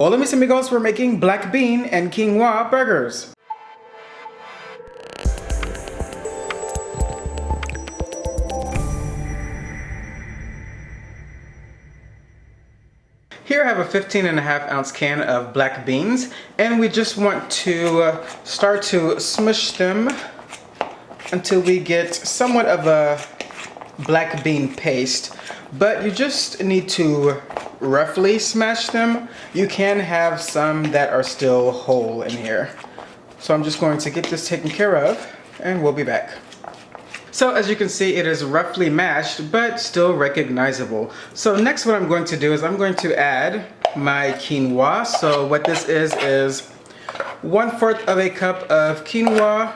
Hola mis amigos, we're making black bean and quinoa burgers. Here I have a 15.5 ounce can of black beans, and we just want to start to smush them until we get somewhat of a black bean paste. But you just need to roughly smash them. You can have some that are still whole in here. So I'm just going to get this taken care of and we'll be back. So as you can see, it is roughly mashed but still recognizable. So next what I'm going to do is I'm going to add my quinoa. So what this is 1/4 of a cup of quinoa,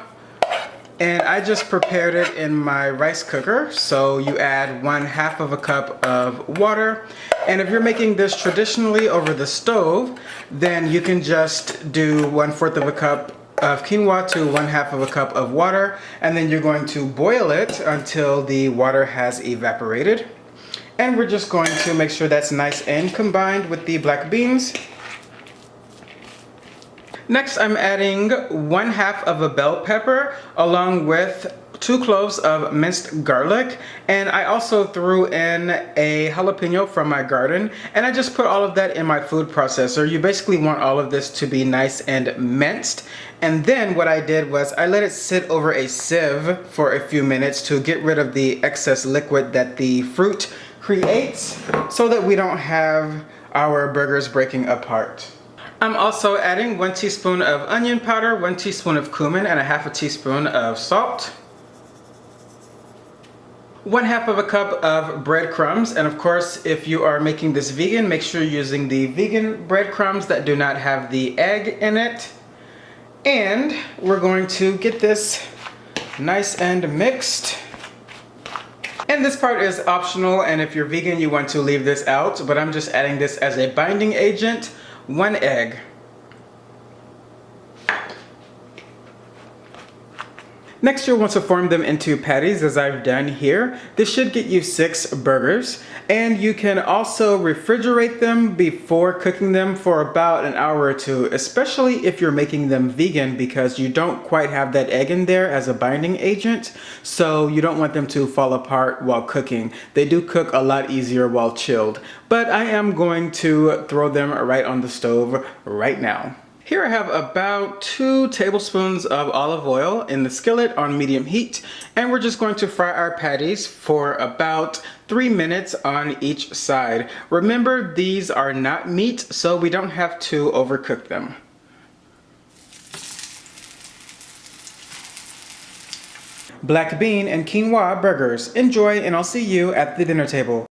and I just prepared it in my rice cooker. So you add 1/2 of a cup of water. And if you're making this traditionally over the stove, then you can just do 1/4 of a cup of quinoa to 1/2 of a cup of water. And then you're going to boil it until the water has evaporated. And we're just going to make sure that's nice and combined with the black beans. Next, I'm adding 1/2 of a bell pepper along with 2 cloves of minced garlic, and I also threw in a jalapeno from my garden, and I just put all of that in my food processor. You basically want all of this to be nice and minced, and then what I did was I let it sit over a sieve for a few minutes to get rid of the excess liquid that the fruit creates so that we don't have our burgers breaking apart. I'm also adding 1 teaspoon of onion powder, 1 teaspoon of cumin, and 1/2 teaspoon of salt. 1/2 of a cup of breadcrumbs, and of course if you are making this vegan, make sure you're using the vegan breadcrumbs that do not have the egg in it. And we're going to get this nice and mixed. And this part is optional, and if you're vegan you want to leave this out, but I'm just adding this as a binding agent. 1 egg. Next you'll want to form them into patties as I've done here. This should get you 6 burgers, and you can also refrigerate them before cooking them for about an hour or 2, especially if you're making them vegan, because you don't quite have that egg in there as a binding agent, so you don't want them to fall apart while cooking. They do cook a lot easier while chilled, but I am going to throw them right on the stove right now. Here I have about 2 tablespoons of olive oil in the skillet on medium heat, and we're just going to fry our patties for about 3 minutes on each side. Remember, these are not meat, so we don't have to overcook them. Black bean and quinoa burgers. Enjoy, and I'll see you at the dinner table.